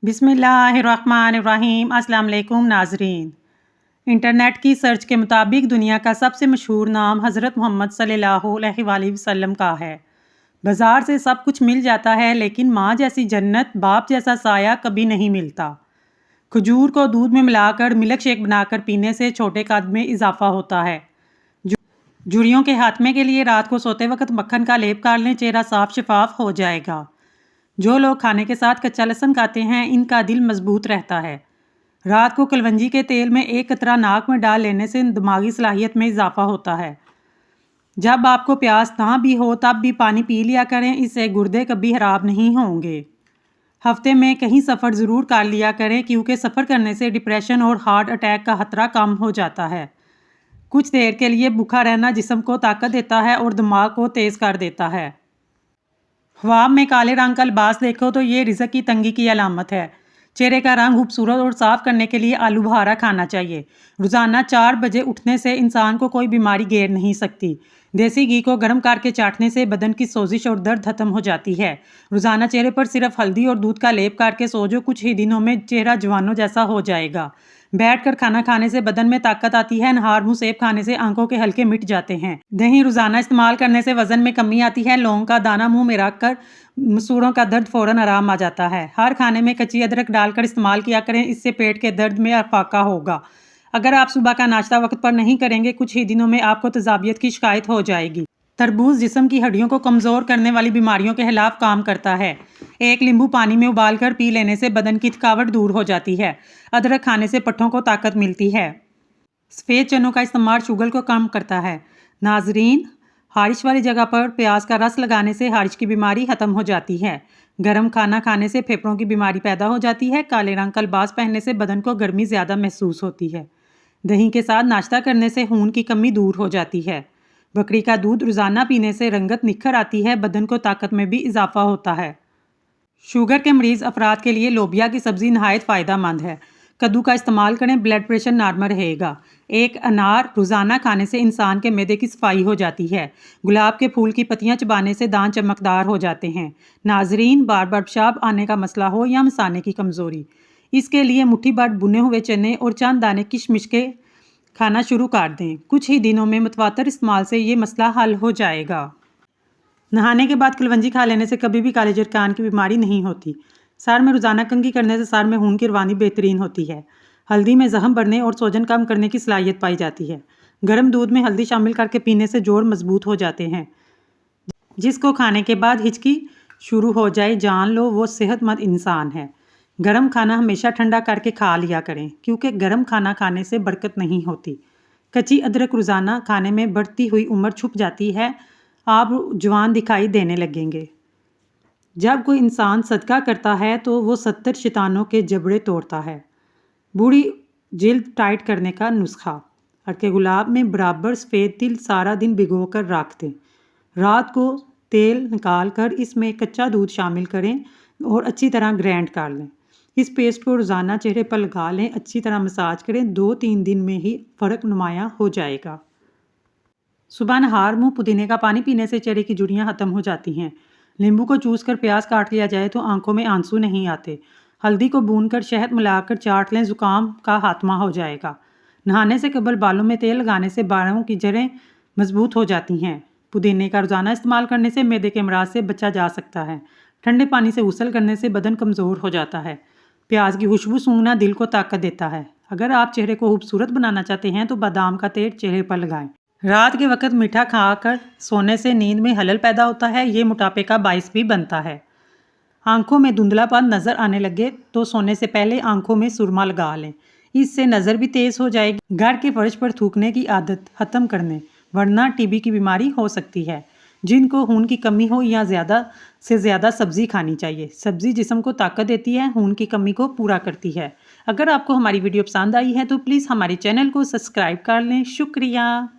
बिस्मिल्लाहिर्रहमानिर्रहीम। अस्सलाम वालेकुम नाजरीन। इंटरनेट की सर्च के मुताबिक दुनिया का सबसे मशहूर नाम हज़रत मोहम्मद सल्लल्लाहु अलैहि वसल्लम का है। बाज़ार से सब कुछ मिल जाता है, लेकिन माँ जैसी जन्नत, बाप जैसा साया कभी नहीं मिलता। खजूर को दूध में मिलाकर मिल्क शेक बनाकर पीने से छोटे कद में इजाफा होता है। झुर्रियों के हाथमे के लिए रात को सोते वक्त मक्खन का लेप कर लें, चेहरा साफ शफाफ हो जाएगा। जो लोग खाने के साथ कच्चा लहसुन खाते हैं, इनका दिल मजबूत रहता है। रात को कलवंजी के तेल में एक कतरा नाक में डाल लेने से दिमागी सलाहियत में इजाफा होता है। जब आपको प्यास ना भी हो तब भी पानी पी लिया करें, इससे गुर्दे कभी खराब नहीं होंगे। हफ्ते में कहीं सफ़र ज़रूर कर लिया करें, क्योंकि सफ़र करने से डिप्रेशन और हार्ट अटैक का खतरा कम हो जाता है। कुछ देर के लिए भूखा रहना जिस्म को ताकत देता है और दिमाग को तेज़ कर देता है। ख्वाब में काले रंग का लिबास देखो तो ये रिज़्क की तंगी की अलामत है। चेहरे का रंग खूबसूरत और साफ़ करने के लिए आलू बहारा खाना चाहिए। रोज़ाना 4 बजे उठने से इंसान को कोई बीमारी घेर नहीं सकती। देसी घी को गर्म करके चाटने से बदन की सोजिश और दर्द खत्म हो जाती है। रोज़ाना चेहरे पर सिर्फ हल्दी और दूध का लेप करके सो जो, कुछ ही दिनों में चेहरा जवानों जैसा हो जाएगा। बैठकर खाना खाने से बदन में ताकत आती है। नहार मुँह सेब खाने से आंखों के हल्के मिट जाते हैं। दही रोज़ाना इस्तेमाल करने से वजन में कमी आती है। लौंग का दाना मुंह में रख कर मसूड़ों का दर्द फौरन आराम आ जाता है। हर खाने में कच्ची अदरक डालकर इस्तेमाल किया करें, इससे पेट के दर्द में अफाका होगा। अगर आप सुबह का नाश्ता वक्त पर नहीं करेंगे, कुछ ही दिनों में आपको तेजाबियत की शिकायत हो जाएगी। तरबूज जिस्म की हड्डियों को कमज़ोर करने वाली बीमारियों के खिलाफ काम करता है। एक नींबू पानी में उबालकर पी लेने से बदन की थकावट दूर हो जाती है। अदरक खाने से पट्ठों को ताकत मिलती है। सफ़ेद चनों का इस्तेमाल शुगर को कम करता है। नाजरीन, हारिश वाली जगह पर प्याज का रस लगाने से हारिश की बीमारी ख़त्म हो जाती है। गर्म खाना खाने से फेफड़ों की बीमारी पैदा हो जाती है। काले रंग का लिबास पहनने से बदन को गर्मी ज़्यादा महसूस होती है। दही के साथ नाश्ता करने से खून की कमी दूर हो जाती है। बकरी का दूध रोज़ाना पीने से रंगत निखर आती है। बदन को ताकत में भी इजाफा होता है। शुगर के मरीज़ अफराद के लिए लोबिया की सब्ज़ी नहायत फ़ायदा मंद है। कद्दू का इस्तेमाल करें, ब्लड प्रेशर नॉर्मल रहेगा। एक अनार रोज़ाना खाने से इंसान के मैदे की सफाई हो जाती है। गुलाब के फूल की पत्तियां चबाने से दांत चमकदार हो जाते हैं। नाजरीन, बार बार पेशाब आने का मसला हो या मसाने की कमज़ोरी, इसके लिए मुट्ठी भर भुने हुए चने और चंद दाने किशमिश के खाना शुरू कर दें। कुछ ही दिनों में मुतवातर इस्तेमाल से ये मसला हल हो जाएगा। नहाने के बाद कलवंजी खा लेने से कभी भी काले जरकान की बीमारी नहीं होती। सर में रोज़ाना कंघी करने से सर में खून की रवानी बेहतरीन होती है। हल्दी में जख्म बढ़ने और सोजन कम करने की सलाहियत पाई जाती है। गर्म दूध में हल्दी शामिल करके पीने से जोड़ मजबूत हो जाते हैं। जिसको खाने के बाद हिचकी शुरू हो जाए, जान लो वो सेहतमंद इंसान है। गर्म खाना हमेशा ठंडा करके खा लिया करें, क्योंकि गर्म खाना खाने से बरकत नहीं होती। कच्ची अदरक रोज़ाना खाने में बढ़ती हुई उम्र छुप जाती है। आप जवान दिखाई देने लगेंगे। जब कोई इंसान सदका करता है तो वो 70 शैतानों के जबड़े तोड़ता है। बूढ़ी जिल्द टाइट करने का नुस्खा। अड़के गुलाब में बराबर सफ़ेद तिल सारा दिन भिगो कर रख दें। रात को तेल निकाल कर इसमें कच्चा दूध शामिल करें और अच्छी तरह ग्राइंड कर लें। इस पेस्ट को रोज़ाना चेहरे पर लगा लें, अच्छी तरह मसाज करें। 2-3 दिन में ही फ़र्क नुमाया हो जाएगा। सुबह नहार मुँह पुदीने का पानी पीने से चेहरे की झुर्रियाँ ख़त्म हो जाती हैं। नींबू को चूस कर प्याज काट लिया जाए तो आंखों में आंसू नहीं आते। हल्दी को भूनकर शहद मिलाकर चाट लें, ज़ुकाम का खात्मा हो जाएगा। नहाने से कबल बालों में तेल लगाने से बालों की जड़ें मजबूत हो जाती हैं। पुदीने का रोज़ाना इस्तेमाल करने से मैदे के अमराज से बचा जा सकता है। ठंडे पानी से गुस्ल करने से बदन कमज़ोर हो जाता है। प्याज की खुशबू सूंघना दिल को ताकत देता है। अगर आप चेहरे को खूबसूरत बनाना चाहते हैं तो बादाम का तेल चेहरे पर लगाएं। रात के वक्त मीठा खाकर सोने से नींद में हलल पैदा होता है। ये मोटापे का बाइस भी बनता है। आंखों में धुंधलापन नज़र आने लगे तो सोने से पहले आंखों में सुरमा लगा लें, इससे नज़र भी तेज़ हो जाएगी। घर के फर्श पर थूकने की आदत ख़त्म करने, वरना टीबी की बीमारी हो सकती है। जिनको खून की कमी हो या ज़्यादा से ज़्यादा सब्ज़ी खानी चाहिए। सब्ज़ी जिस्म को ताकत देती है, खून की कमी को पूरा करती है। अगर आपको हमारी वीडियो पसंद आई है तो प्लीज़ हमारे चैनल को सब्सक्राइब कर लें। शुक्रिया।